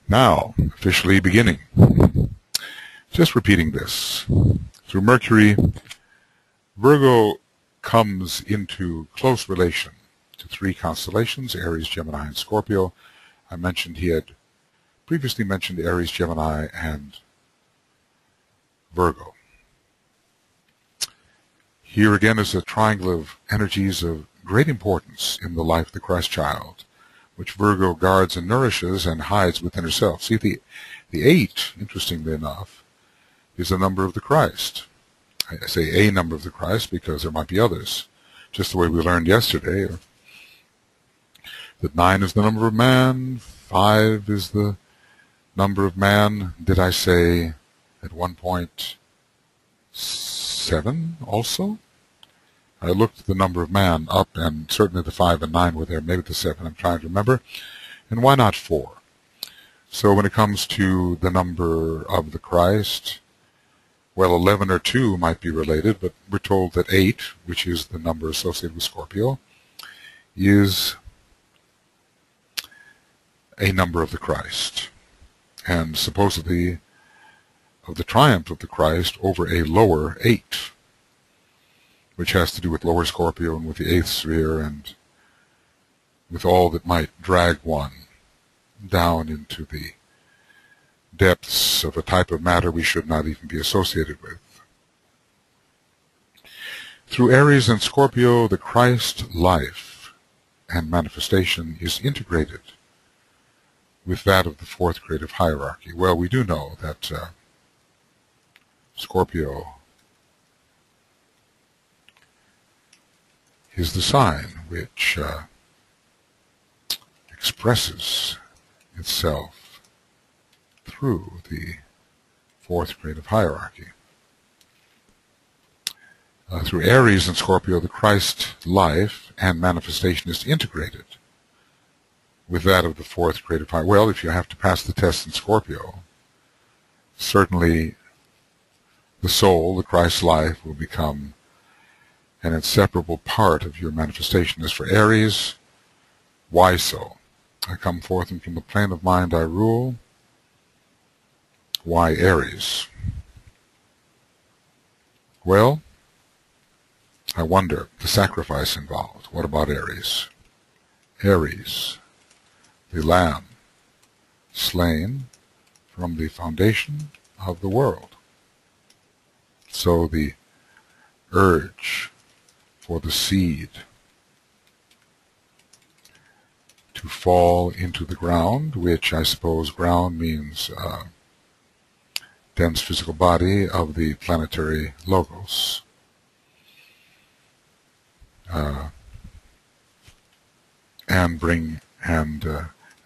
Now, officially beginning. Just repeating this. Through Mercury, Virgo comes into close relation to three constellations, Aries, Gemini, and Scorpio. I mentioned he had previously mentioned Aries, Gemini, and Virgo. Here again is a triangle of energies of great importance in the life of the Christ child, which Virgo guards and nourishes and hides within herself. See, the 8, interestingly enough, is a number of the Christ. I say a number of the Christ because there might be others, just the way we learned yesterday. That 9 is the number of man, 5 is the number of man. Did I say at one point 7 also? I looked at the number of man up, and certainly the 5 and 9 were there, maybe the 7, I'm trying to remember. And why not 4? So when it comes to the number of the Christ, well, 11 or 2 might be related, but we're told that 8, which is the number associated with Scorpio, is a number of the Christ, and supposedly of the triumph of the Christ over a lower 8, which has to do with lower Scorpio and with the 8th sphere and with all that might drag one down into the depths of a type of matter we should not even be associated with. Through Aries and Scorpio, the Christ life and manifestation is integrated with that of the 4th creative hierarchy. Well, we do know that Scorpio is the sign which expresses itself through the 4th creative hierarchy. Through Aries and Scorpio, the Christ life and manifestation is integrated with that of the 4th creative hierarchy. Well, if you have to pass the test in Scorpio, certainly the soul, the Christ life, will become an inseparable part of your manifestation. As for Aries, why so? I come forth and from the plane of mind I rule. Why Aries? Well, I wonder, the sacrifice involved. What about Aries? Aries, the lamb, slain from the foundation of the world. So the urge for the seed to fall into the ground, which I suppose ground means dense physical body of the planetary logos. And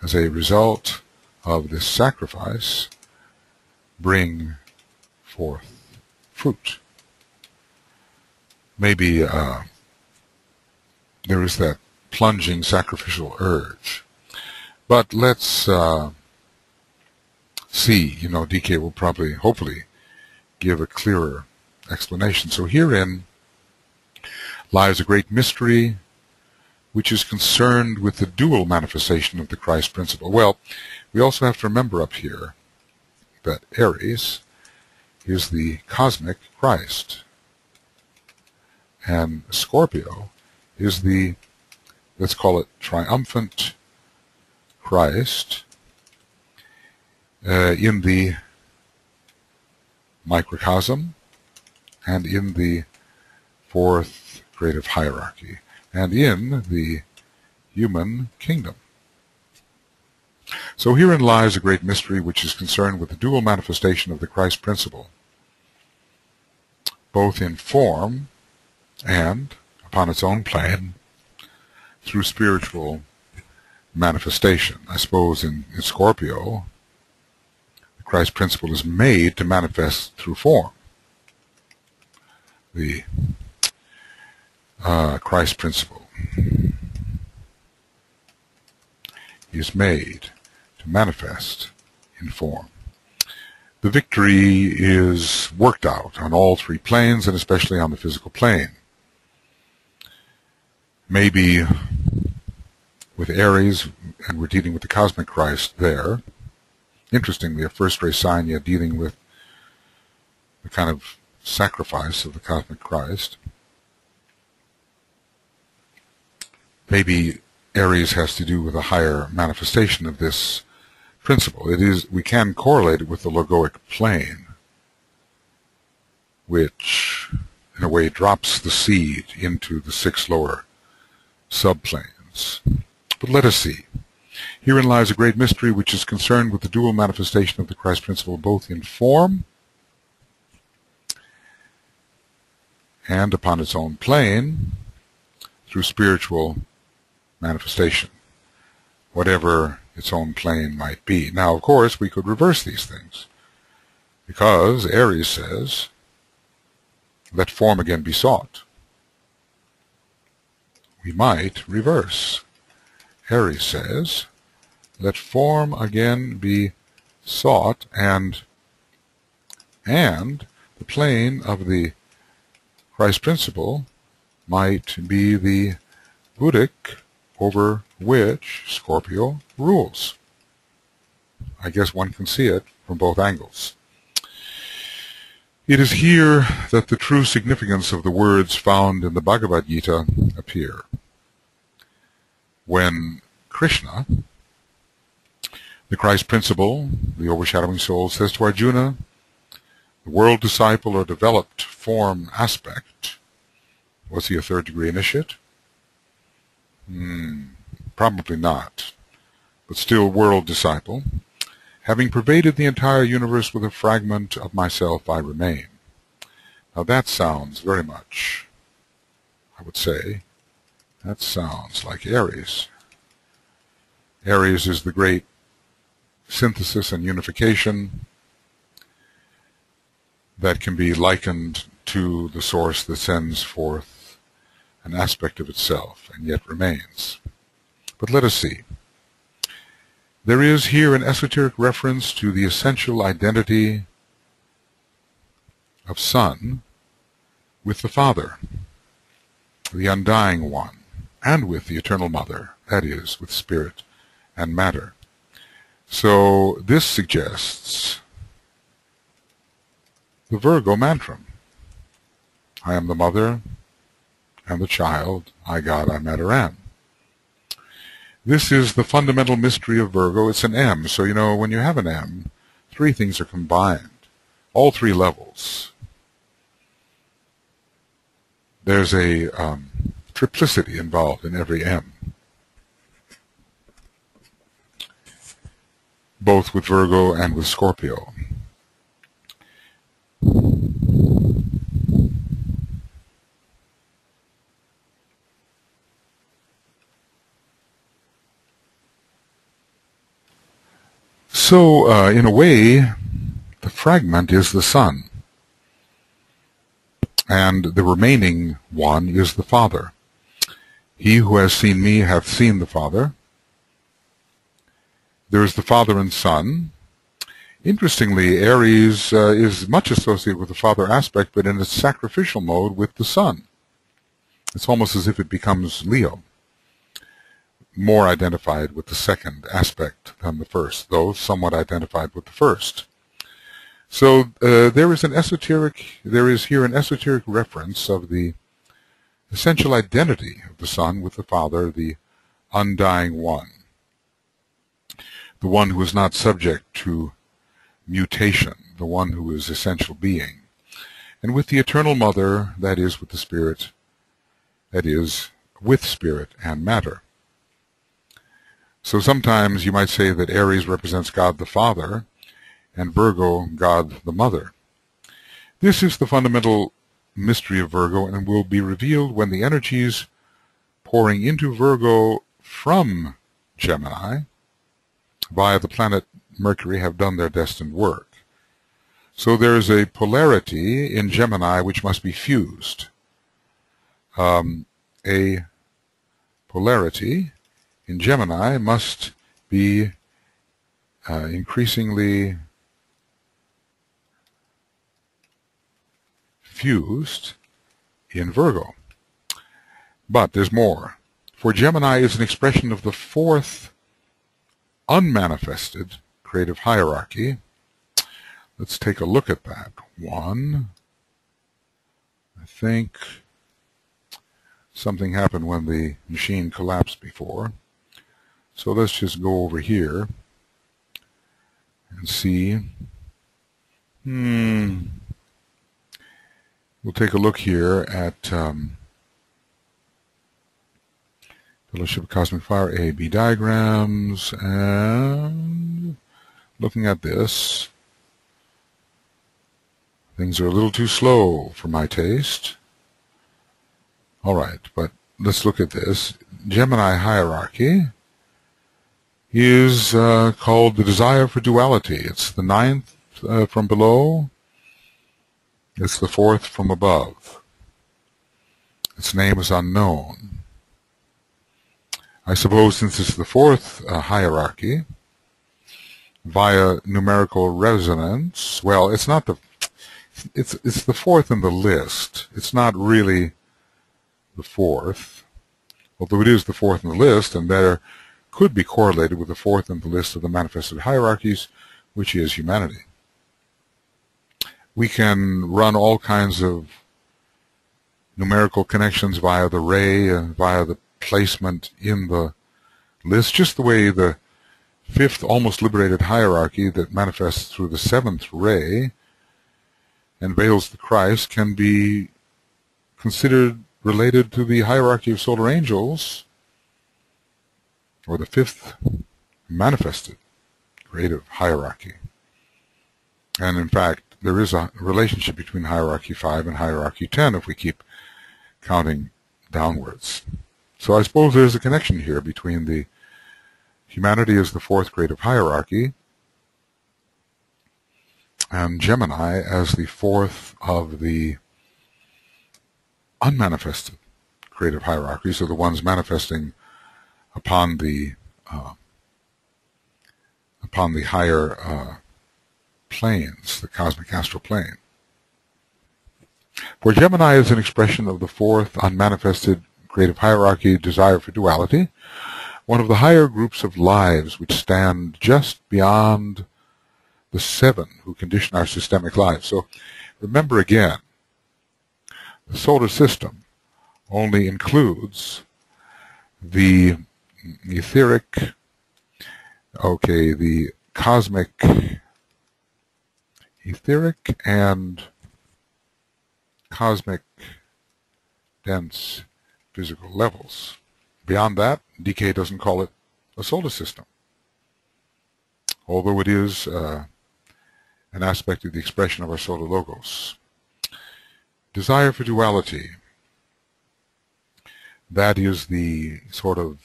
as a result of this sacrifice, bring forth fruit. Maybe there is that plunging sacrificial urge. But let's see, DK will probably, hopefully, give a clearer explanation. So herein lies a great mystery which is concerned with the dual manifestation of the Christ principle. Well, we also have to remember up here that Aries is the cosmic Christ, and Scorpio is the, let's call it, triumphant Christ in the microcosm and in the 4th creative hierarchy and in the human kingdom. So herein lies a great mystery which is concerned with the dual manifestation of the Christ principle, both in form and, upon its own plane, through spiritual manifestation. I suppose in Scorpio, the Christ principle is made to manifest through form. The Christ principle is made to manifest in form. The victory is worked out on all 3 planes, and especially on the physical plane. Maybe with Aries, and we're dealing with the cosmic Christ there, Interestingly, a first-ray sign yet dealing with the kind of sacrifice of the cosmic Christ. Maybe Aries has to do with a higher manifestation of this principle. It is, we can correlate it with the logoic plane, which in a way drops the seed into the 6 lower subplanes. But let us see. Herein lies a great mystery which is concerned with the dual manifestation of the Christ principle, both in form and upon its own plane through spiritual manifestation, whatever its own plane might be. Now, of course, we could reverse these things, because Aries says, let form again be sought. We might reverse. Aries says, let form again be sought, and the plane of the Christ principle might be the Buddhic over which Scorpio rules. I guess one can see it from both angles. It is here that the true significance of the words found in the Bhagavad Gita appear. When Krishna, the Christ principle, the overshadowing soul, says to Arjuna, the world disciple or developed form aspect, was he a third-degree initiate? Probably not, but still world disciple. Having pervaded the entire universe with a fragment of myself, I remain. Now that sounds very much, I would say, that sounds like Aries. Aries is the great synthesis and unification that can be likened to the source that sends forth an aspect of itself and yet remains. But let us see. There is here an esoteric reference to the essential identity of Son with the Father, the undying one, and with the eternal Mother, that is, with spirit and matter. So this suggests the Virgo mantram. I am the mother and the child, I God, I matter am. This is the fundamental mystery of Virgo. It's an M, so you know when you have an M, 3 things are combined, all 3 levels. There's a triplicity involved in every M, both with Virgo and with Scorpio. So, in a way, the fragment is the Son, and the remaining one is the Father. He who has seen me hath seen the Father. There is the Father and Son. Interestingly, Aries is much associated with the Father aspect, but in its sacrificial mode with the Son. It's almost as if it becomes Leo, more identified with the second aspect than the first, though somewhat identified with the first. So there is here an esoteric reference of the essential identity of the Son with the Father, the undying one, the one who is not subject to mutation, the one who is essential being, and with the eternal Mother, that is, with the Spirit, that is, with spirit and matter. So sometimes you might say that Aries represents God the Father and Virgo, God the Mother. This is the fundamental mystery of Virgo and will be revealed when the energies pouring into Virgo from Gemini via the planet Mercury have done their destined work. So there is a polarity in Gemini which must be fused. A polarity in Gemini must be increasingly fused in Virgo. But there's more. For Gemini is an expression of the 4th unmanifested creative hierarchy. Let's take a look at that. One, I think something happened when the machine collapsed before. So let's just go over here and see. We'll take a look here at Fellowship of Cosmic Fire A-B diagrams, and looking at this, things are a little too slow for my taste. All right, but let's look at this. Gemini hierarchy is called the desire for duality. It's the 9th from below. It's the 4th from above. Its name is unknown. I suppose since it's the 4th hierarchy, via numerical resonance, well, it's not the, it's the 4th in the list. It's not really the 4th, although it is the 4th in the list, and there could be correlated with the 4th in the list of the manifested hierarchies, which is humanity. We can run all kinds of numerical connections via the ray and via the placement in the list, just the way the 5th almost liberated hierarchy that manifests through the 7th ray and veils the Christ can be considered related to the hierarchy of solar angels, or the 5th manifested creative hierarchy. And in fact, there is a relationship between hierarchy 5 and hierarchy 10 if we keep counting downwards. So I suppose there's a connection here between the humanity as the 4th creative hierarchy and Gemini as the 4th of the unmanifested creative hierarchies, so the ones manifesting upon the higher planes, the cosmic astral plane. For Gemini is an expression of the 4th unmanifested creative hierarchy, desire for duality, one of the higher groups of lives which stand just beyond the 7 who condition our systemic life. So remember again, the solar system only includes the etheric, the cosmic, etheric and cosmic dense physical levels. Beyond that, DK doesn't call it a solar system, although it is an aspect of the expression of our solar logos. Desire for duality, that is the sort of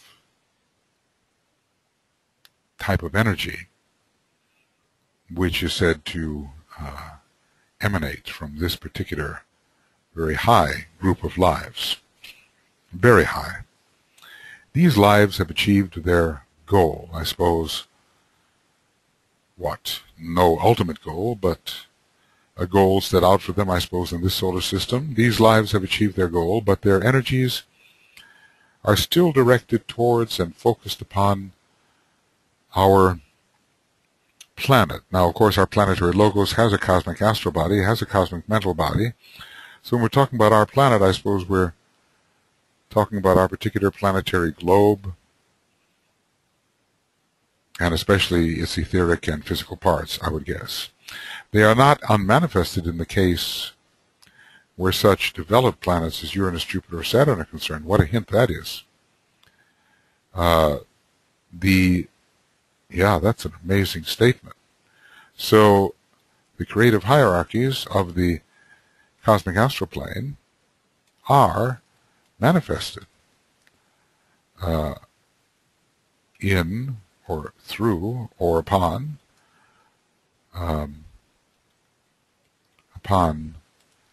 type of energy which is said to emanate from this particular very high group of lives. Very high. These lives have achieved their goal, I suppose. What? No ultimate goal, but a goal set out for them, I suppose, in this solar system. These lives have achieved their goal, but their energies are still directed towards and focused upon our planet. Now, of course, our planetary logos has a cosmic astral body, has a cosmic mental body. So when we're talking about our planet, I suppose we're talking about our particular planetary globe, and especially its etheric and physical parts, I would guess. They are not unmanifested in the case where such developed planets as Uranus, Jupiter, or Saturn are concerned. What a hint that is. Yeah, that's an amazing statement. So the creative hierarchies of the cosmic astral plane are manifested in or through or upon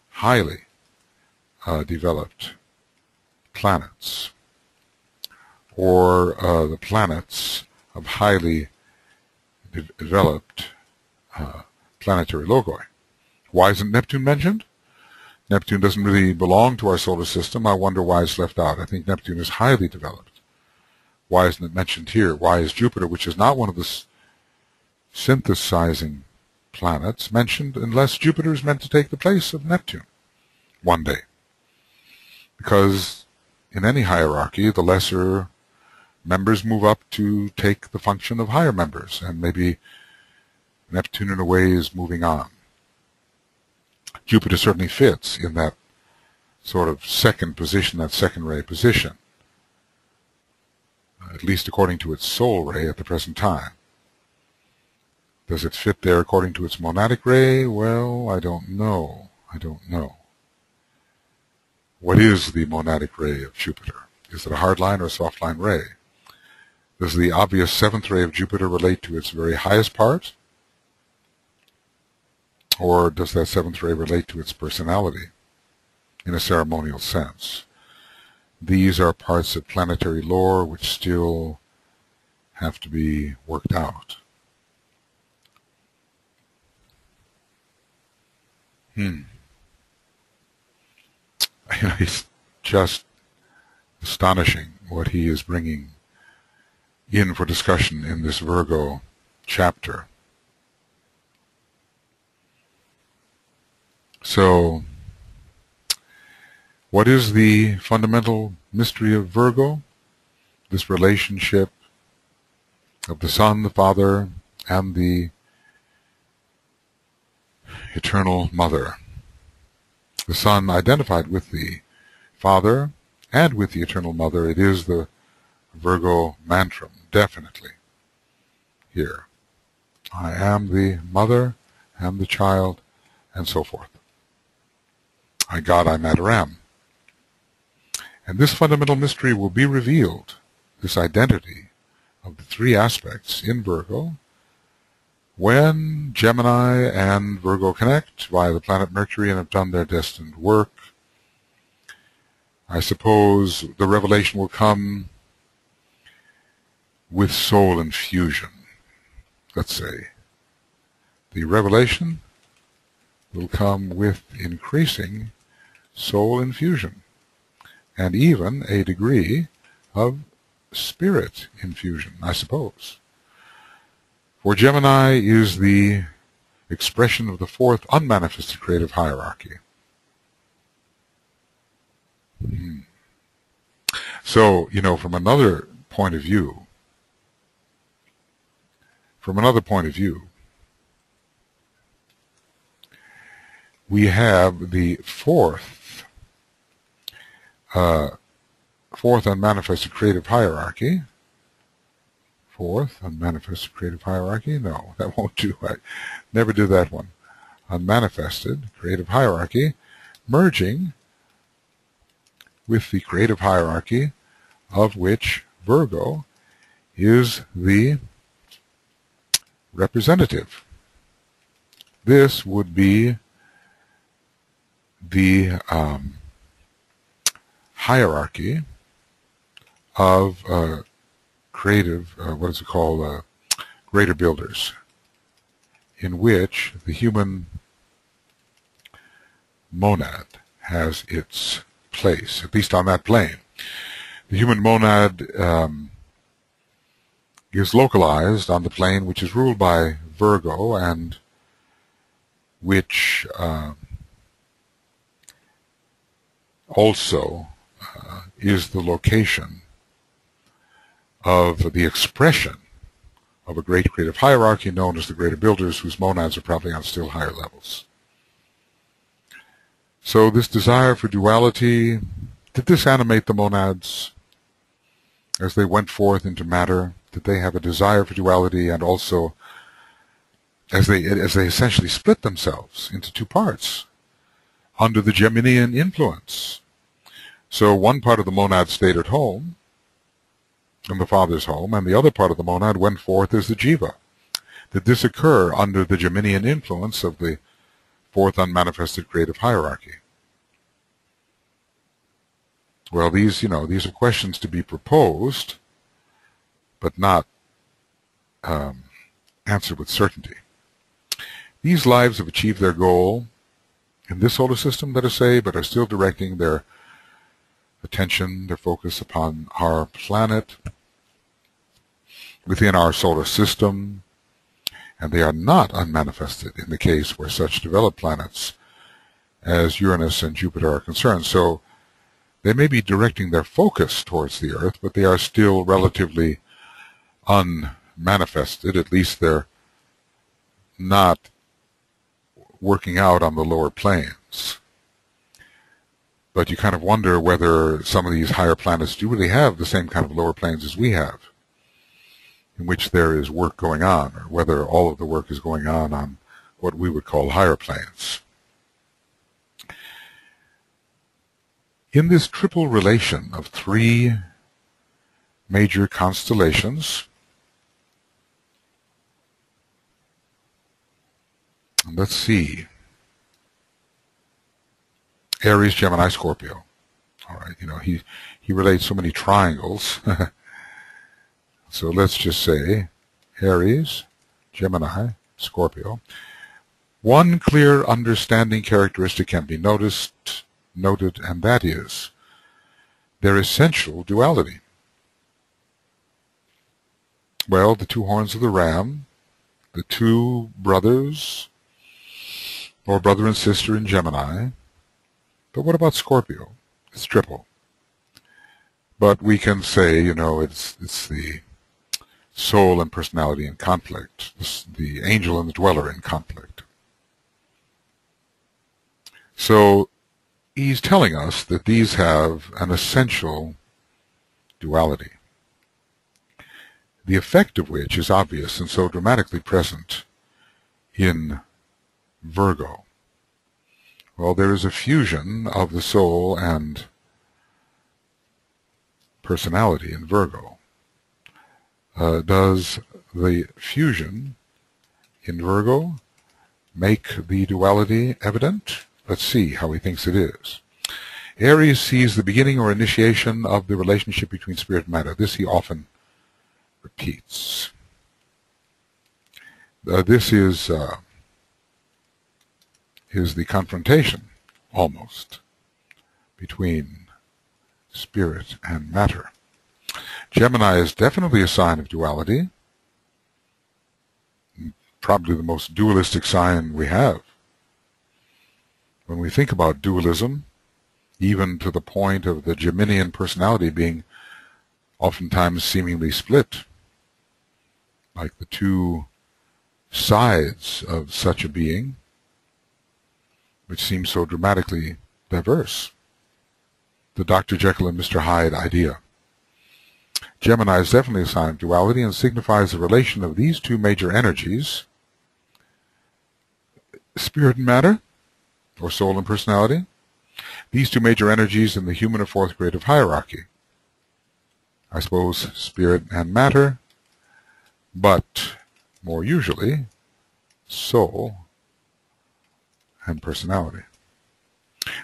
highly developed planets, or the planets of highly developed planetary logi. Why isn't Neptune mentioned? Neptune doesn't really belong to our solar system. I wonder why it's left out. I think Neptune is highly developed. Why isn't it mentioned here? Why is Jupiter, which is not one of the synthesizing planets mentioned unless Jupiter is meant to take the place of Neptune one day. Because in any hierarchy, the lesser members move up to take the function of higher members, and maybe Neptune in a way is moving on. Jupiter certainly fits in that sort of second position, that second ray position, at least according to its soul ray at the present time. Does it fit there according to its monadic ray? Well, I don't know. I don't know. What is the monadic ray of Jupiter? Is it a hard line or a soft line ray? Does the obvious seventh ray of Jupiter relate to its very highest part? Or does that seventh ray relate to its personality in a ceremonial sense? These are parts of planetary lore which still have to be worked out. It's just astonishing what he is bringing in for discussion in this Virgo chapter. So, what is the fundamental mystery of Virgo? This relationship of the Son, the Father, and the Eternal Mother. The Son identified with the Father and with the Eternal Mother. It is the Virgo mantra, definitely, here. I am the mother and the child, and so forth. I God, I matter am. And this fundamental mystery will be revealed, this identity of the three aspects in Virgo, when Gemini and Virgo connect via the planet Mercury and have done their destined work. I suppose the revelation will come with soul infusion, let's say. The revelation will come with increasing soul infusion, and even a degree of spirit infusion, I suppose. For Gemini is the expression of the fourth unmanifested creative hierarchy. So, from another point of view, we have the fourth unmanifested creative hierarchy. Fourth unmanifested creative hierarchy? No, that won't do. I never do that one. Unmanifested creative hierarchy merging with the creative hierarchy of which Virgo is the representative. This would be the hierarchy of creative, greater builders, in which the human monad has its place, at least on that plane. The human monad is localized on the plane which is ruled by Virgo, and which also is the location of the expression of a great creative hierarchy known as the greater builders, whose monads are probably on still higher levels. So this desire for duality, did this animate the monads as they went forth into matter? Did they have a desire for duality, and also as they essentially split themselves into two parts under the Geminian influence? So one part of the monad stayed at home, in the father's home, and the other part of the monad went forth as the jiva. Did this occur under the Geminian influence of the fourth unmanifested creative hierarchy? Well, these are questions to be proposed, but not answered with certainty. These lives have achieved their goal in this solar system, let us say, but are still directing their attention, their focus upon our planet within our solar system, and they are not unmanifested in the case where such developed planets as Uranus and Jupiter are concerned. So they may be directing their focus towards the Earth, but they are still relatively unmanifested. At least they're not working out on the lower planes. But you kind of wonder whether some of these higher planets do really have the same kind of lower planes as we have, in which there is work going on, or whether all of the work is going on what we would call higher planes. In this triple relation of three major constellations, let's see, Aries, Gemini, Scorpio. All right, he relates so many triangles. So let's just say Aries, Gemini, Scorpio. One clear understanding characteristic can be noted, and that is their essential duality. Well, the two horns of the ram, the two brothers, or brother and sister in Gemini. But what about Scorpio? It's triple. But we can say, it's the soul and personality in conflict, the angel and the dweller in conflict. So he's telling us that these have an essential duality, the effect of which is obvious and so dramatically present in Virgo. Well, there is a fusion of the soul and personality in Virgo. Does the fusion in Virgo make the duality evident? Let's see how he thinks it is. Aries sees the beginning or initiation of the relationship between spirit and matter. This he often repeats. This is the confrontation, almost, between spirit and matter. Gemini is definitely a sign of duality, probably the most dualistic sign we have. When we think about dualism, even to the point of the Geminian personality being oftentimes seemingly split, like the two sides of such a being, which seems so dramatically diverse. The Dr. Jekyll and Mr. Hyde idea. Gemini is definitely a sign of duality and signifies the relation of these two major energies, spirit and matter, or soul and personality, these two major energies in the human or fourth grade of hierarchy. I suppose spirit and matter, but more usually soul and personality.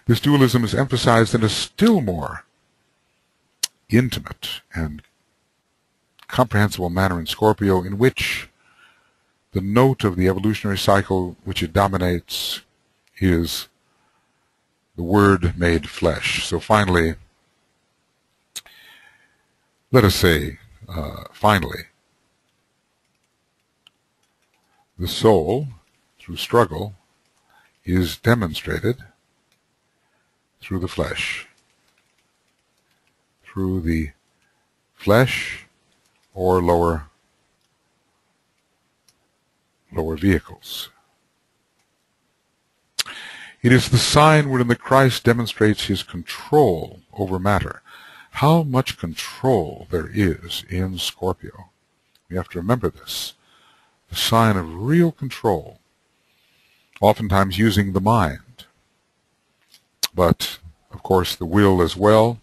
This dualism is emphasized in a still more intimate and comprehensible manner in Scorpio, in which the note of the evolutionary cycle which it dominates is the Word made flesh. So finally, let us say, finally, the soul, through struggle, is demonstrated through the flesh. Through the flesh or lower vehicles. It is the sign wherein the Christ demonstrates his control over matter. How much control there is in Scorpio. We have to remember this. The sign of real control, oftentimes using the mind. But, of course, the will as well.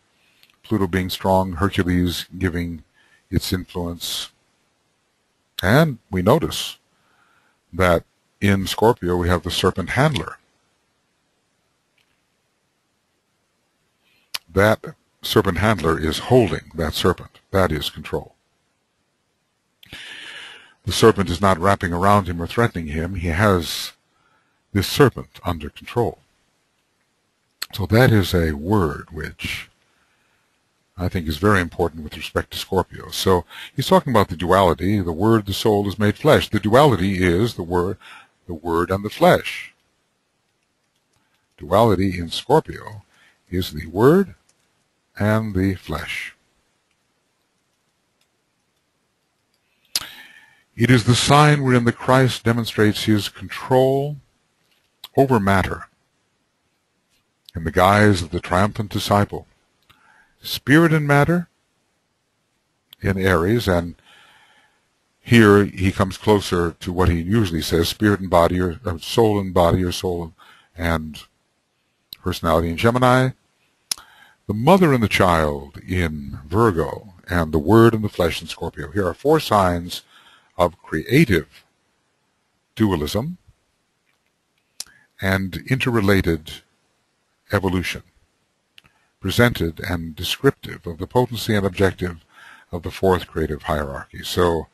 Pluto being strong, Hercules giving its influence. And we notice that in Scorpio we have the serpent handler. That serpent handler is holding that serpent. That is control. The serpent is not wrapping around him or threatening him. He has this serpent under control. So that is a word which I think is very important with respect to Scorpio. So he's talking about the duality. The Word, the soul, is made flesh. The duality is the Word and the flesh. Duality in Scorpio is the Word and the flesh. It is the sign wherein the Christ demonstrates his control over matter in the guise of the triumphant disciple. Spirit and matter in Aries, and here he comes closer to what he usually says, spirit and body, or soul and body, or soul and personality in Gemini, the mother and the child in Virgo, and the Word and the flesh in Scorpio. Here are 4 signs of creative dualism and interrelated evolution, presented and descriptive of the potency and objective of the 4th creative hierarchy. So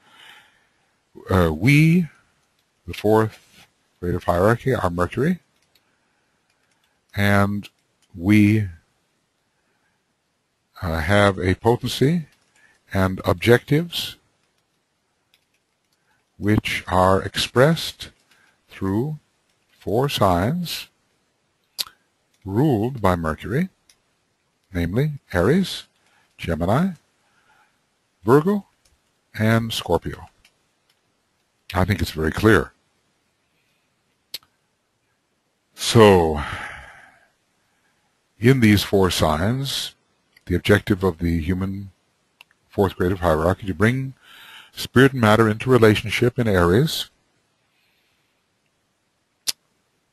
we, the 4th creative hierarchy, are Mercury, and we have a potency and objectives which are expressed through 4 signs ruled by Mercury, namely Aries, Gemini, Virgo, and Scorpio. I think it's very clear. So, in these 4 signs, the objective of the human 4th creative hierarchy to bring spirit and matter into relationship in Aries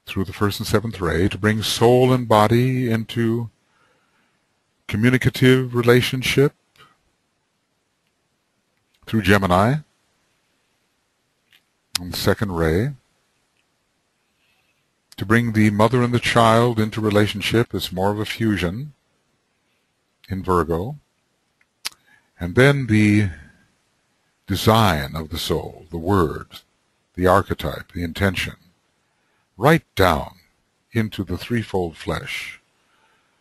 through the 1st and 7th ray, to bring soul and body into communicative relationship through Gemini on the 2nd ray, to bring the mother and the child into relationship. It's more of a fusion in Virgo, and then the design of the soul, the word, the archetype, the intention, right down into the threefold flesh.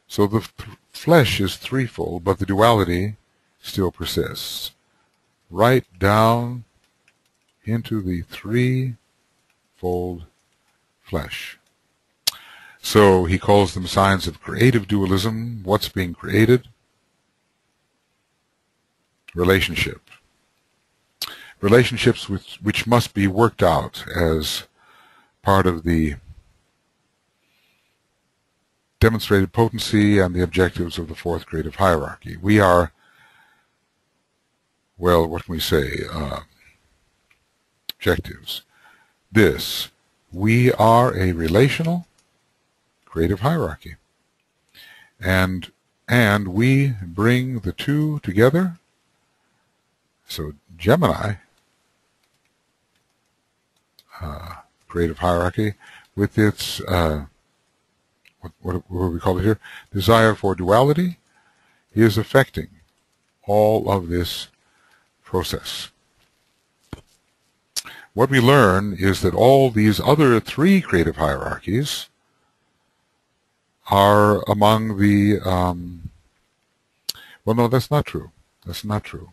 So the flesh is threefold, but the duality still persists. Right down into the threefold flesh. So he calls them signs of creative dualism. What's being created? Relationship. Relationships which must be worked out as part of the demonstrated potency and the objectives of the 4th creative hierarchy. We are, well, what can we say? Objectives. We are a relational creative hierarchy. And we bring the 2 together. So Gemini, creative hierarchy, with its, what we call it here, desire for duality, is affecting all of this process. What we learn is that all these other 3 creative hierarchies are among the, well, no, that's not true. That's not true.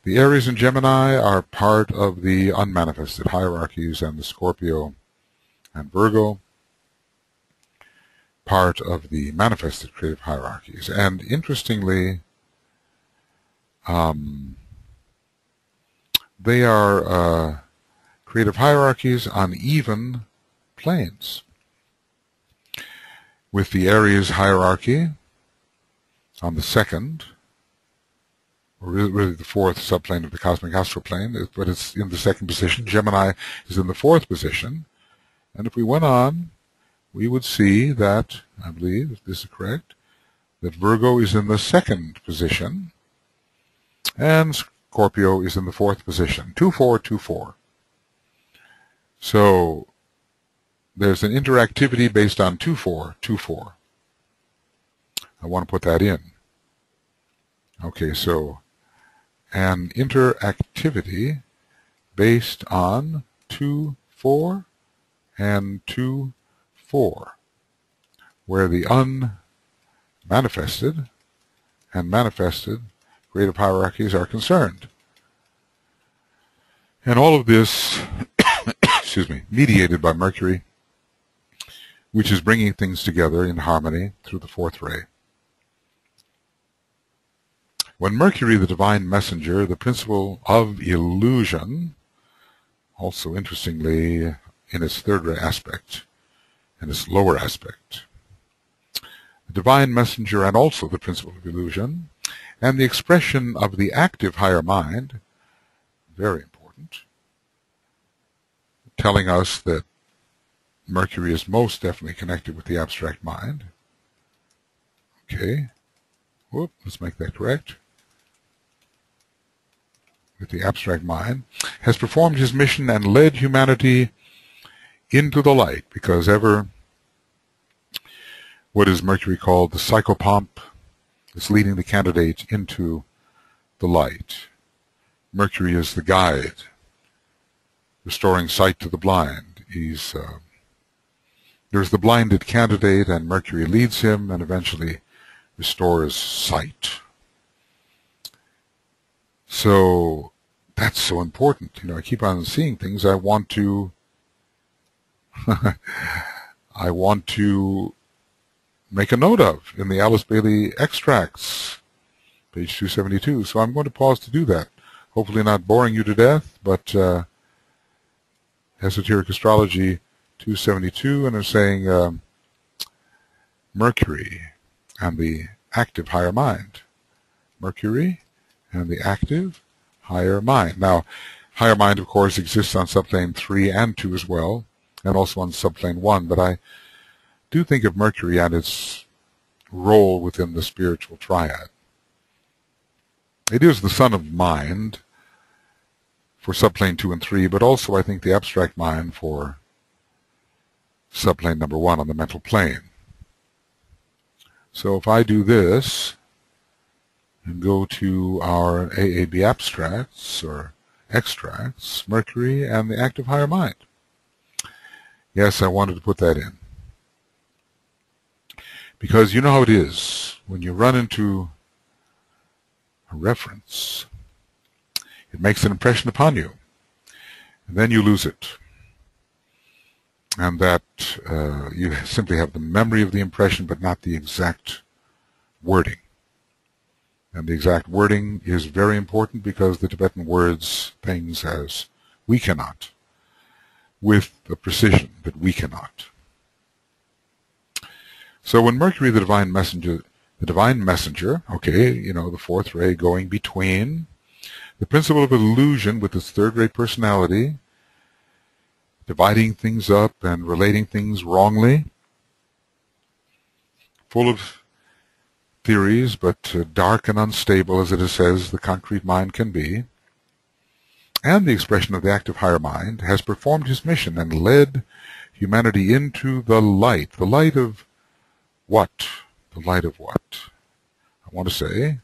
The Aries and Gemini are part of the unmanifested hierarchies, and the Scorpio and Virgo part of the manifested creative hierarchies. And interestingly, they are creative hierarchies on even planes. With the Aries hierarchy on the 2nd, or really the 4th subplane of the cosmic astral plane, but it's in the 2nd position. Gemini is in the 4th position. And if we went on, we would see that, I believe, if this is correct, that Virgo is in the 2nd position, and Scorpio is in the 4th position. 2-4, 2-4. So there's an interactivity based on 2-4, 2-4. I want to put that in. Okay, so an interactivity based on 2-4 and 2-4, where the unmanifested and manifested grade of hierarchies are concerned. And all of this, excuse me, mediated by Mercury, which is bringing things together in harmony through the fourth ray. When Mercury, the divine messenger, the principle of illusion, also interestingly in its third ray aspect, and its lower aspect, the divine messenger and also the principle of illusion, and the expression of the active higher mind, very important, telling us that Mercury is most definitely connected with the abstract mind. Okay. Whoop, let's make that correct. With the abstract mind, has performed his mission and led humanity into the light, because ever what is Mercury called the psychopomp is leading the candidate into the light. Mercury is the guide, restoring sight to the blind. There's the blinded candidate, and Mercury leads him and eventually restores sight. So that's so important. I keep on seeing things I want to I want to make a note of in the Alice Bailey extracts, page 272. So I'm going to pause to do that. Hopefully not boring you to death, but Esoteric Astrology 272, and they're saying Mercury and the active higher mind. Mercury and the active higher mind. Now, higher mind, of course, exists on subplane 3 and 2 as well, and also on subplane 1, but I do think of Mercury and its role within the spiritual triad. It is the sun of mind for subplane 2 and 3, but also I think the abstract mind for subplane number 1 on the mental plane. So if I do this and go to our AAB abstracts or extracts, Mercury and the active higher mind. Yes, I wanted to put that in. Because you know how it is. When you run into a reference, it makes an impression upon you, and then you lose it. And that you simply have the memory of the impression, but not the exact wording. And the exact wording is very important, because the Tibetan words things as we cannot, with the precision that we cannot. So when Mercury, the divine messenger, okay, the fourth ray going between the principle of illusion with its third ray personality, dividing things up and relating things wrongly, full of theories, but dark and unstable, as it says the concrete mind can be, and the expression of the active higher mind, has performed his mission and led humanity into the light. The light of what? The light of what? I want to say,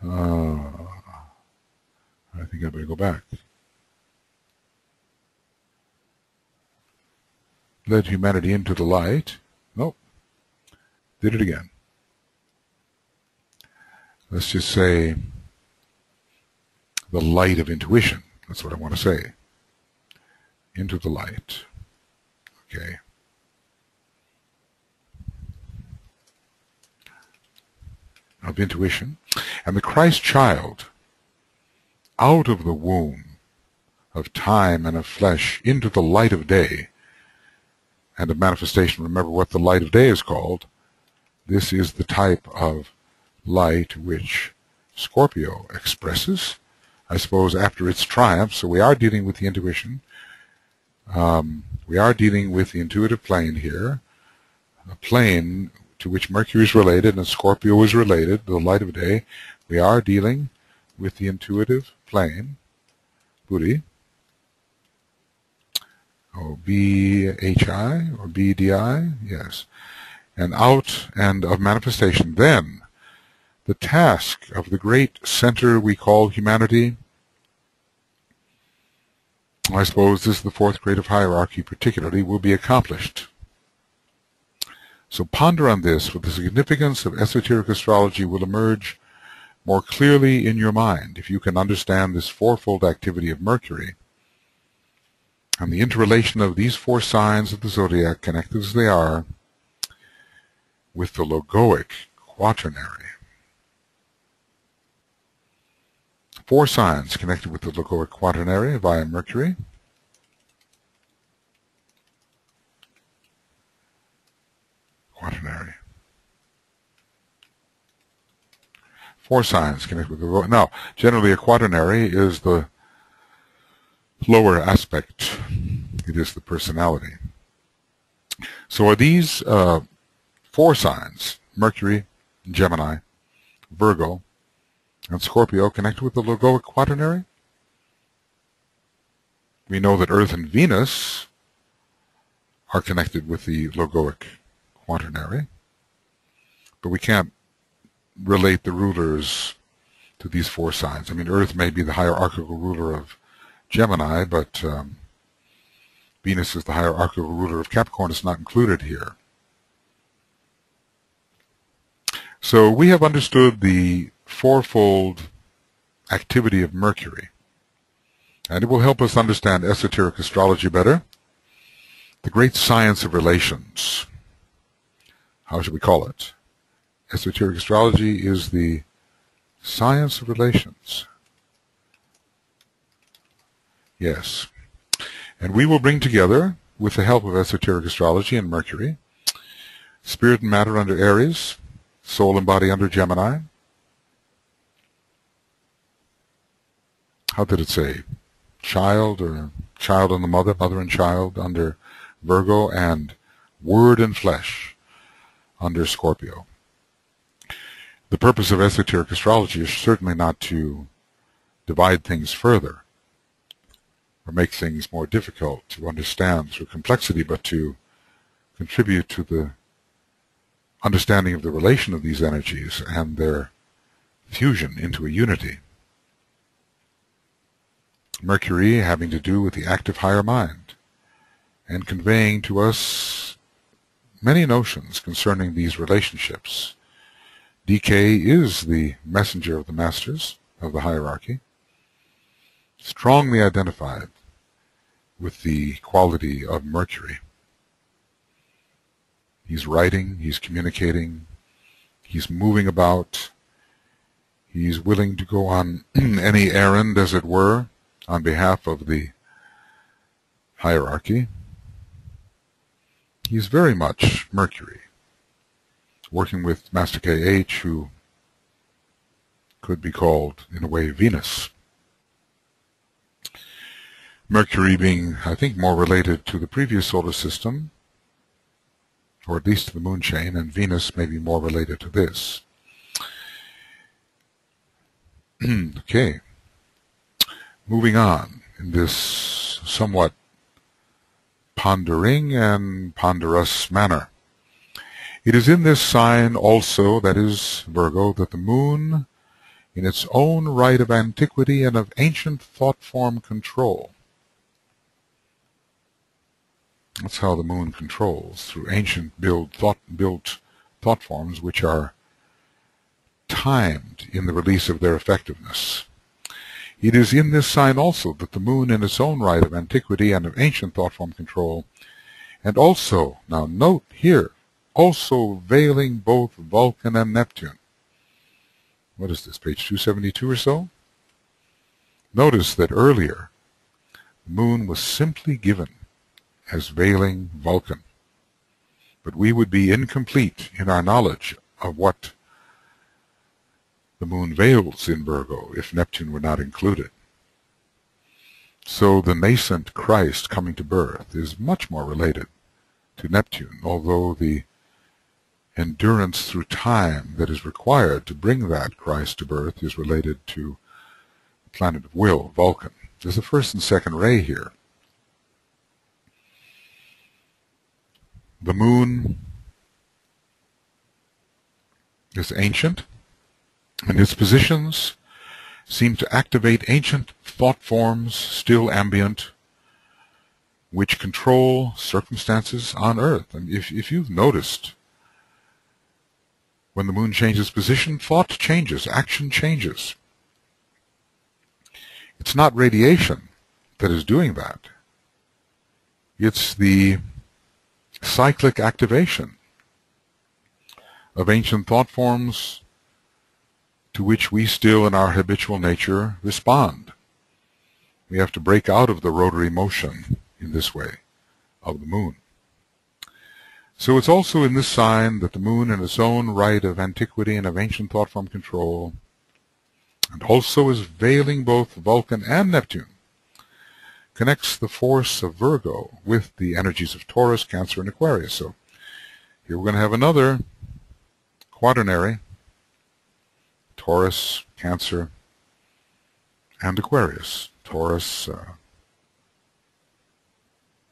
I think I better go back. Led humanity into the light. Nope. Did it again. Let's just say the light of intuition. That's what I want to say. Into the light. Okay. Of intuition. And the Christ child, out of the womb of time and of flesh, into the light of day and of manifestation. Remember what the light of day is called. This is the type of light which Scorpio expresses, I suppose, after its triumph. So we are dealing with the intuition. We are dealing with the intuitive plane here, a plane to which Mercury is related and Scorpio is related, the light of day. We are dealing with the intuitive plane, Buddhi, or BHI, or BDI, yes, and out and of manifestation. Then, the task of the great center we call humanity, I suppose this is the fourth grade of hierarchy particularly, will be accomplished. So ponder on this, for the significance of esoteric astrology will emerge more clearly in your mind if you can understand this fourfold activity of Mercury and the interrelation of these four signs of the zodiac, connected as they are, with the logoic quaternary. Four signs connected with the logoic quaternary via Mercury. Quaternary. Four signs connected with the logoic. Now, generally a quaternary is the lower aspect. It is the personality. So are these four signs, Mercury, Gemini, Virgo, and Scorpio, connected with the logoic quaternary? We know that Earth and Venus are connected with the logoic quaternary, but we can't relate the rulers to these four signs. I mean, Earth may be the hierarchical ruler of Gemini, but Venus is the hierarchical ruler of Capricorn. It's not included here. So we have understood the fourfold activity of Mercury, and it will help us understand esoteric astrology better, the great science of relations. How should we call it? Esoteric astrology is the science of relations. Yes. And we will bring together, with the help of esoteric astrology and Mercury, spirit and matter under Aries, soul and body under Gemini. How did it say? Child, or child and the mother, mother and child under Virgo, and word and flesh under Scorpio. The purpose of esoteric astrology is certainly not to divide things further or make things more difficult to understand through complexity, but to contribute to the understanding of the relation of these energies and their fusion into a unity. Mercury having to do with the active higher mind and conveying to us many notions concerning these relationships. DK is the messenger of the masters of the hierarchy, strongly identified with the quality of Mercury. He's writing, he's communicating, he's moving about, he's willing to go on any errand, as it were, on behalf of the hierarchy. He's very much Mercury, working with Master K.H., who could be called, in a way, Venus. Mercury being, I think, more related to the previous solar system, or at least to the moon chain, and Venus may be more related to this. Okay. Moving on in this somewhat pondering and ponderous manner. It is in this sign also, that is Virgo, that the moon, in its own right of antiquity and of ancient thought form control. That's how the moon controls, through ancient built thought forms which are timed in the release of their effectiveness. It is in this sign also that the moon, in its own right of antiquity and of ancient thought form control, and also, now note here, also veiling both Vulcan and Neptune. What is this, page 272 or so? Notice that earlier, the moon was simply given as veiling Vulcan, but we would be incomplete in our knowledge of what the moon veils in Virgo if Neptune were not included. So the nascent Christ coming to birth is much more related to Neptune, although the endurance through time that is required to bring that Christ to birth is related to the planet of will, Vulcan. There's a first and second ray here. The moon is ancient, and its positions seem to activate ancient thought forms still ambient, which control circumstances on Earth. And if you've noticed When the moon changes position, thought changes, action changes. It's not radiation that is doing that. It's the cyclic activation of ancient thought forms to which we still in our habitual nature respond. We have to break out of the rotary motion in this way of the moon. So it's also in this sign that the moon, in its own right of antiquity and of ancient thought form control, and also is veiling both Vulcan and Neptune, connects the force of Virgo with the energies of Taurus, Cancer, and Aquarius. So here we're going to have another quaternary, Taurus, Cancer, and Aquarius. Taurus,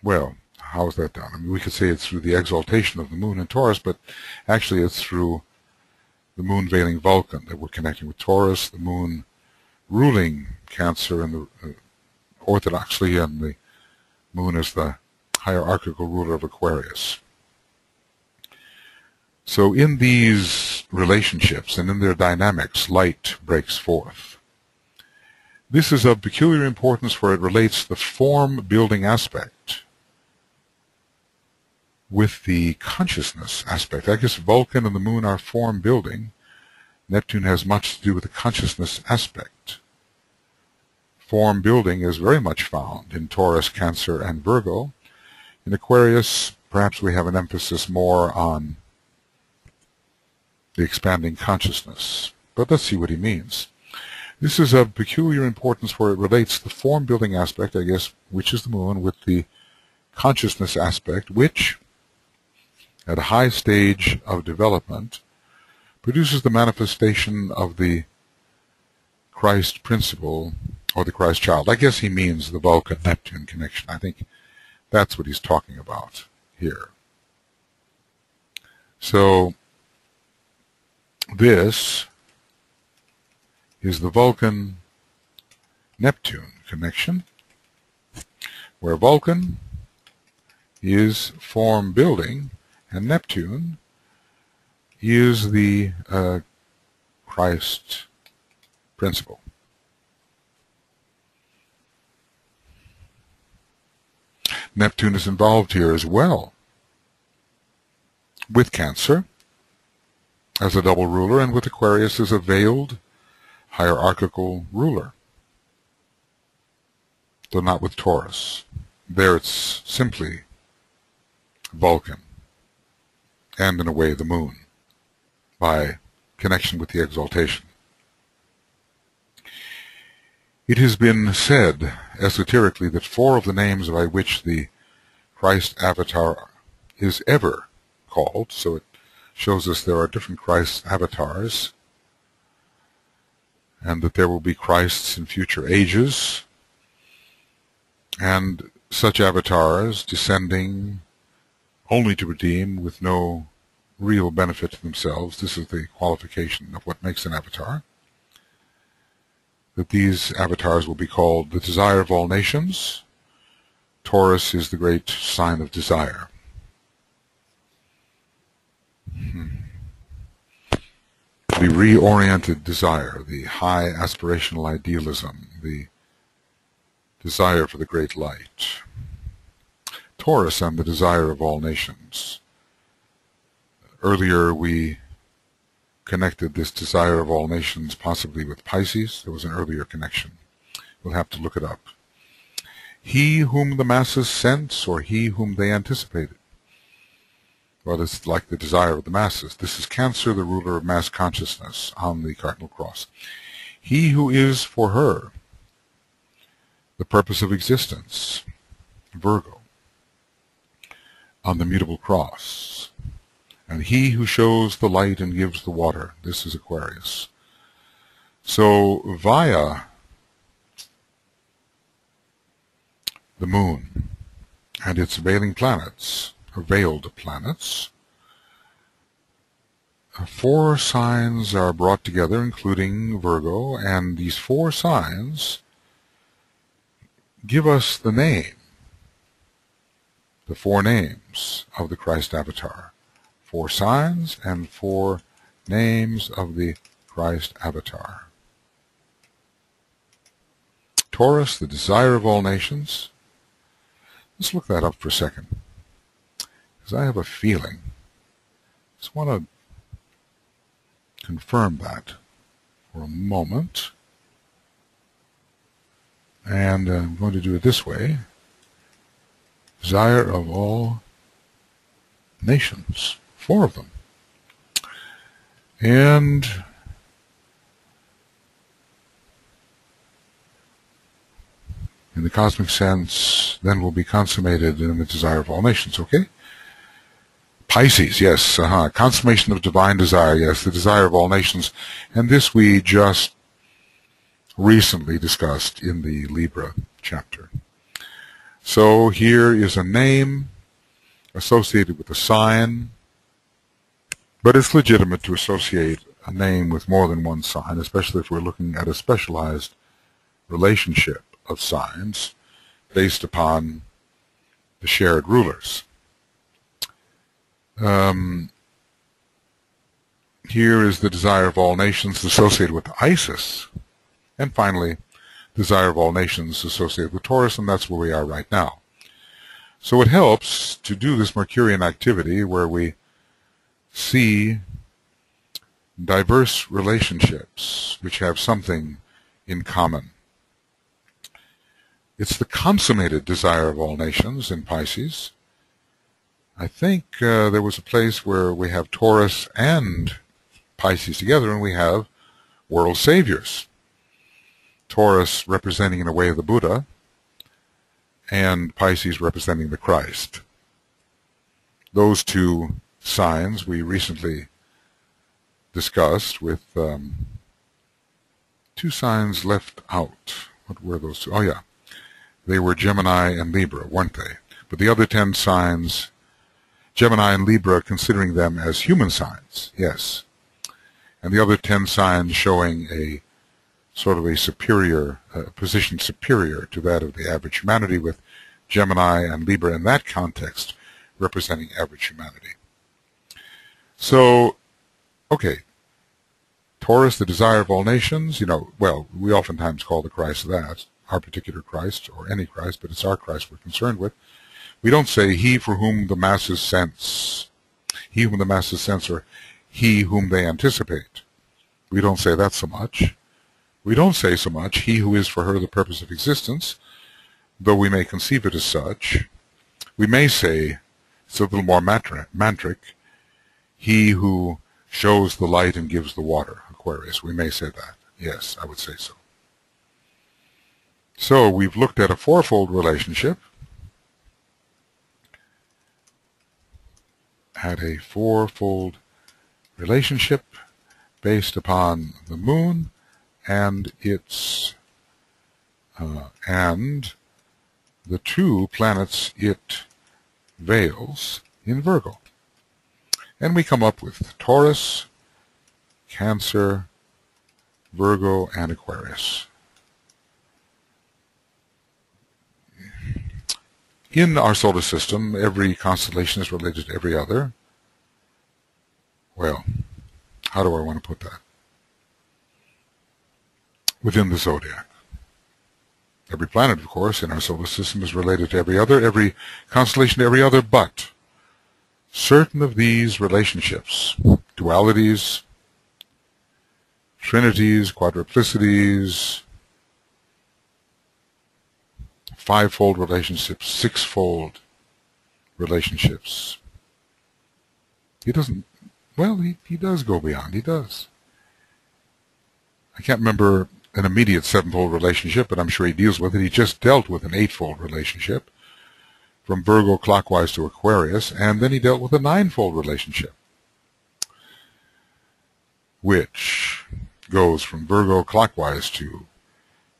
well, how is that done? I mean, we could say it's through the exaltation of the moon in Taurus, but actually it's through the moon veiling Vulcan that we're connecting with Taurus, the moon ruling Cancer and the orthodoxly, and the moon is the hierarchical ruler of Aquarius. So in these relationships and in their dynamics, light breaks forth. This is of peculiar importance for it relates the form-building aspect with the consciousness aspect. I guess Vulcan and the moon are form-building. Neptune has much to do with the consciousness aspect. Form-building is very much found in Taurus, Cancer, and Virgo. In Aquarius, perhaps we have an emphasis more on the expanding consciousness. But let's see what he means. This is of peculiar importance where it relates the form-building aspect, I guess, which is the moon, with the consciousness aspect, which, at a high stage of development, produces the manifestation of the Christ principle, or the Christ child. I guess he means the Vulcan-Neptune connection. I think that's what he's talking about here. So, this is the Vulcan-Neptune connection, where Vulcan is form-building and Neptune is the Christ principle. Neptune is involved here as well with Cancer as a double ruler, and with Aquarius as a veiled hierarchical ruler, though not with Taurus. There it's simply Vulcan, and in a way the moon, by connection with the exaltation. It has been said esoterically that 4 of the names by which the Christ avatar is ever called, so it shows us there are different Christ avatars, and that there will be Christs in future ages, and such avatars descending only to redeem with no real benefit to themselves. This is the qualification of what makes an avatar. That these avatars will be called the desire of all nations. Taurus is the great sign of desire. The reoriented desire, the high aspirational idealism, the desire for the great light. Taurus and the desire of all nations. Earlier we connected this desire of all nations possibly with Pisces. There was an earlier connection. We'll have to look it up. He whom the masses sense, or he whom they anticipated. Well, it's like the desire of the masses. This is Cancer, the ruler of mass consciousness on the cardinal cross. He who is for her the purpose of existence, Virgo, on the mutable cross. And he who shows the light and gives the water, this is Aquarius. So via the moon and its veiling planets, or veiled planets, 4 signs are brought together, including Virgo, and these 4 signs give us the name, the 4 names of the Christ avatar. 4 signs and 4 Names of the Christ avatar. Taurus, the desire of all nations. Let's look that up for a second, because I have a feeling. Just want to confirm that for a moment. And I'm going to do it this way. Desire of all nations. 4 of them. And in the cosmic sense, then will be consummated in the desire of all nations, okay? Pisces, yes, consummation of divine desire, yes, the desire of all nations. And this we just recently discussed in the Libra chapter. So here is a name associated with a sign, but it's legitimate to associate a name with more than one sign, especially if we're looking at a specialized relationship of signs based upon the shared rulers. Here is the desire of all nations associated with Isis. And finally, desire of all nations associated with Taurus, and that's where we are right now. So it helps to do this Mercurian activity where we see diverse relationships which have something in common. It's the consummated desire of all nations in Pisces. I think there was a place where we have Taurus and Pisces together, and we have world saviors. Taurus representing in a way the Buddha, and Pisces representing the Christ. Those 2 signs we recently discussed with 2 signs left out. What were those 2? Oh yeah, they were Gemini and Libra, weren't they? But the other 10 signs, Gemini and Libra, considering them as human signs, yes. And the other 10 signs showing a sort of a superior, position superior to that of the average humanity, with Gemini and Libra in that context representing average humanity. So, okay, Taurus, the desire of all nations, well, we oftentimes call the Christ that, our particular Christ, or any Christ, but it's our Christ we're concerned with. We don't say he for whom the masses sense, he whom the masses sense, or he whom they anticipate. We don't say that so much. We don't say so much, he who is for her the purpose of existence, though we may conceive it as such. We may say, it's a little more mantric, he who shows the light and gives the water, Aquarius. We may say that. Yes, I would say so. So we've looked at a 4-fold relationship. Had a 4-fold relationship based upon the moon and its and the 2 planets it veils in Virgo. And we come up with Taurus, Cancer, Virgo, and Aquarius. In our solar system, every constellation is related to every other. Well, how do I want to put that? Within the zodiac. Every planet, of course, in our solar system is related to every other, every constellation to every other, but certain of these relationships, dualities, trinities, quadruplicities, 5-fold relationships, 6-fold relationships. He doesn't, well, he does go beyond, he does. I can't remember an immediate 7-fold relationship, but I'm sure he deals with it. He just dealt with an 8-fold relationship from Virgo clockwise to Aquarius, and then he dealt with a 9-fold relationship, which goes from Virgo clockwise to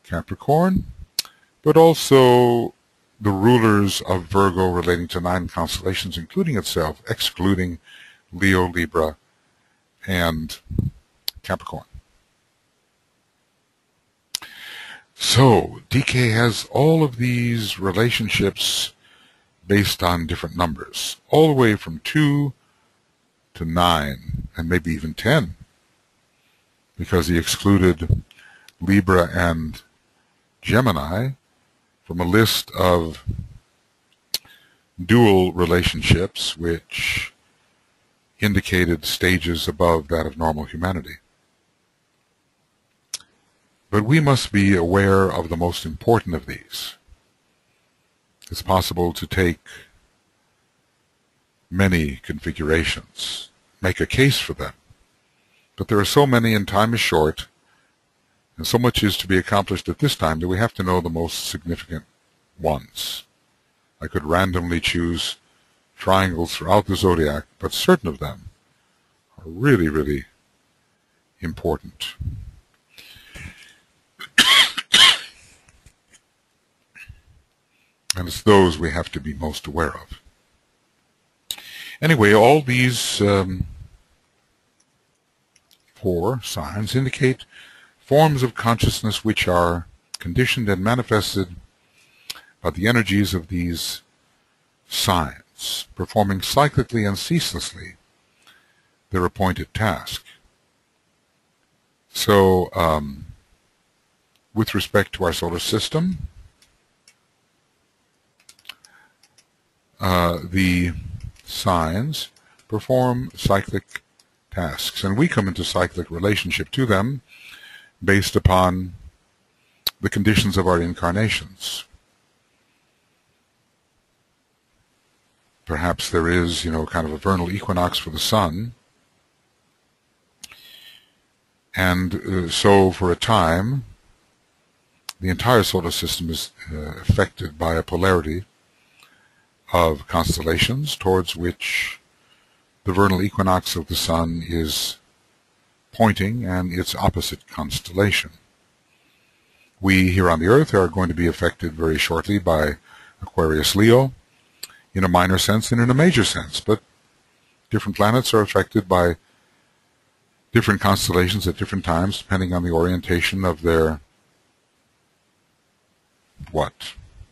Capricorn, but also the rulers of Virgo relating to 9 constellations, including itself, excluding Leo, Libra, and Capricorn. So, DK has all of these relationships based on different numbers, all the way from 2 to 9 and maybe even 10, because he excluded Libra and Gemini from a list of dual relationships which indicated stages above that of normal humanity. But we must be aware of the most important of these. It's possible to take many configurations, make a case for them, but there are so many and time is short, and so much is to be accomplished at this time that we have to know the most significant ones. I could randomly choose triangles throughout the zodiac, but certain of them are really, really important. And it's those we have to be most aware of. Anyway, all these 4 signs indicate forms of consciousness which are conditioned and manifested by the energies of these signs, performing cyclically and ceaselessly their appointed task. So, with respect to our solar system, the signs perform cyclic tasks, and we come into cyclic relationship to them based upon the conditions of our incarnations. Perhaps there is, kind of a vernal equinox for the sun, and so for a time the entire solar system is affected by a polarity of constellations towards which the vernal equinox of the sun is pointing, and its opposite constellation. We here on the Earth are going to be affected very shortly by Aquarius Leo, in a minor sense and in a major sense, but different planets are affected by different constellations at different times, depending on the orientation of their,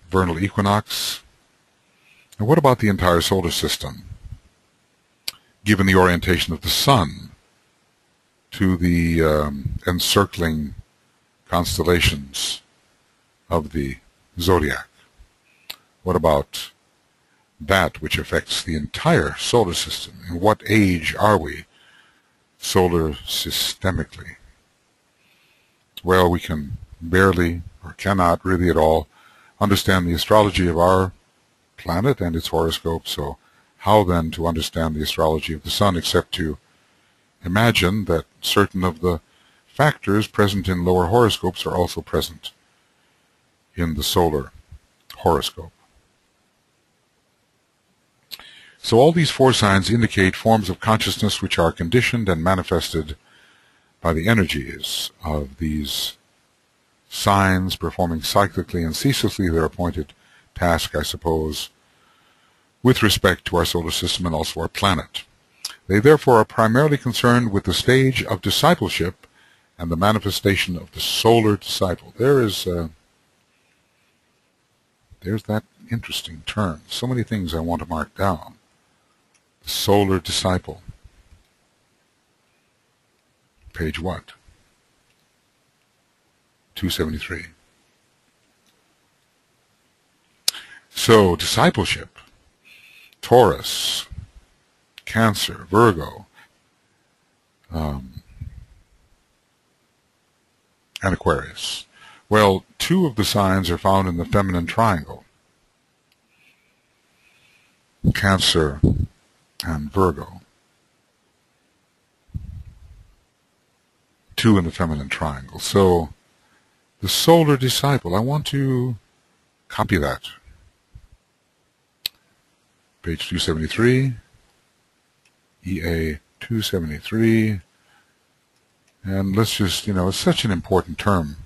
vernal equinox. And what about the entire solar system, given the orientation of the sun to the encircling constellations of the zodiac? What about that which affects the entire solar system? In what age are we solar systemically? Well, we can barely, or cannot really at all, understand the astrology of our planet and its horoscope, so how then to understand the astrology of the sun except to imagine that certain of the factors present in lower horoscopes are also present in the solar horoscope. So all these 4 signs indicate forms of consciousness which are conditioned and manifested by the energies of these signs, performing cyclically and ceaselessly their appointed task, I suppose, with respect to our solar system and also our planet. They therefore are primarily concerned with the stage of discipleship and the manifestation of the solar disciple. There's that interesting term. So many things I want to mark down. The solar disciple. Page what? 273. So, discipleship. Taurus, Cancer, Virgo, and Aquarius. Well, 2 of the signs are found in the feminine triangle. Cancer and Virgo. 2 in the feminine triangle. So, the solar disciple, I want to copy that. Page 273, EA 273, and let's just, it's such an important term,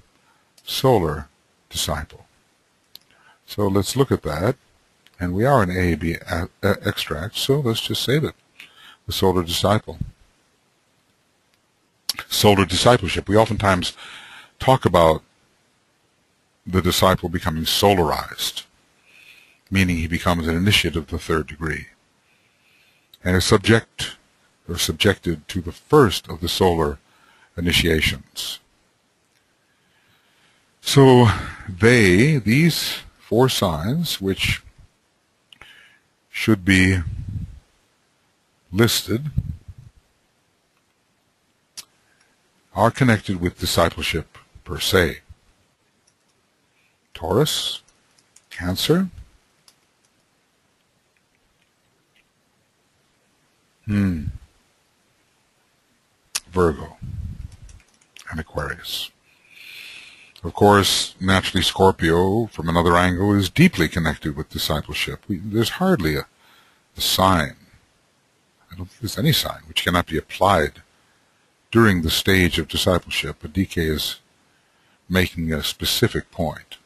solar disciple. So let's look at that, and we are an A-B extract, so let's just save it, the solar disciple. Solar discipleship. We oftentimes talk about the disciple becoming solarized, meaning he becomes an initiate of the 3rd degree, and is subject or subjected to the first of the solar initiations. So these 4 signs, which should be listed, are connected with discipleship per se. Taurus, Cancer, Virgo, and Aquarius. Of course, naturally Scorpio, from another angle, is deeply connected with discipleship. There's hardly a sign, I don't think there's any sign, which cannot be applied during the stage of discipleship. But DK is making a specific point.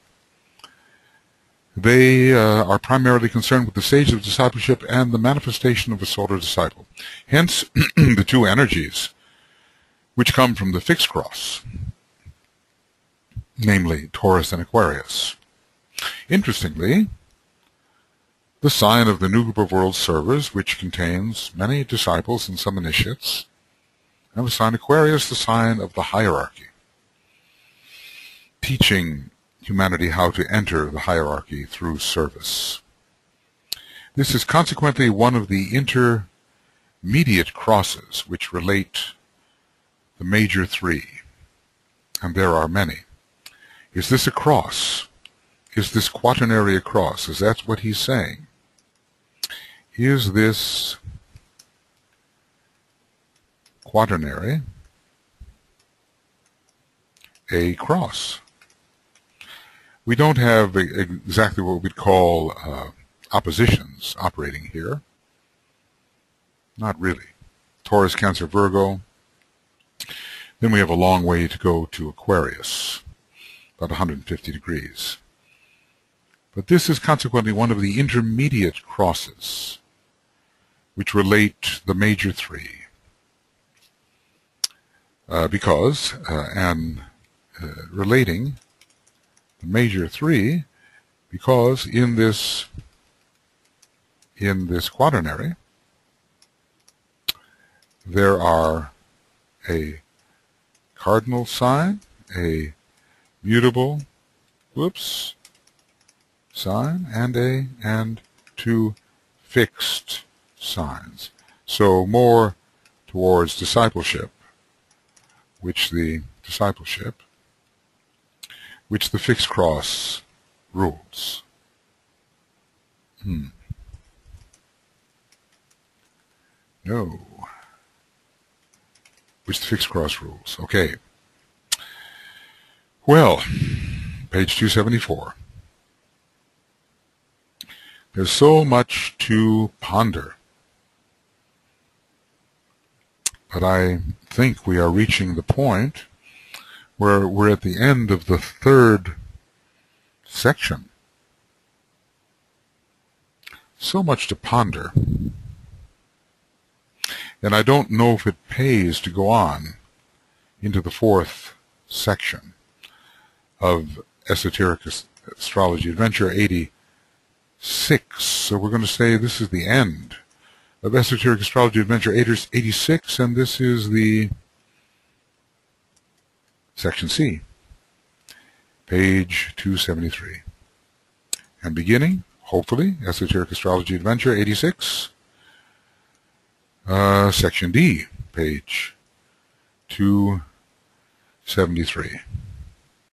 They are primarily concerned with the stage of discipleship and the manifestation of a solar disciple. Hence, the 2 energies which come from the fixed cross, namely Taurus and Aquarius. Interestingly, the sign of the new group of world servers, which contains many disciples and some initiates, and the sign Aquarius, the sign of the hierarchy, teaching humanity how to enter the hierarchy through service. This is consequently one of the intermediate crosses which relate the major 3, and there are many. Is this a cross? Is this quaternary a cross? Is that what he's saying? Is this quaternary a cross? We don't have exactly what we'd call oppositions operating here. Not really. Taurus, Cancer, Virgo. Then we have a long way to go to Aquarius, about 150 degrees. But this is consequently one of the intermediate crosses which relate the major 3. Relating the major 3, because in this quaternary there are a cardinal sign, a mutable sign, and 2 fixed signs. So more towards discipleship, which the fixed cross rules. No. Which the fixed cross rules. Okay. Well, page 274. There's so much to ponder. But I think we are reaching the point where we're at the end of the 3rd section. So much to ponder. And I don't know if it pays to go on into the 4th section of Esoteric Astrology Adventure 86. So we're going to say this is the end of Esoteric Astrology Adventure 86, and this is the Section C, page 273. And beginning, hopefully, Esoteric Astrology Adventure 86, Section D, page 273.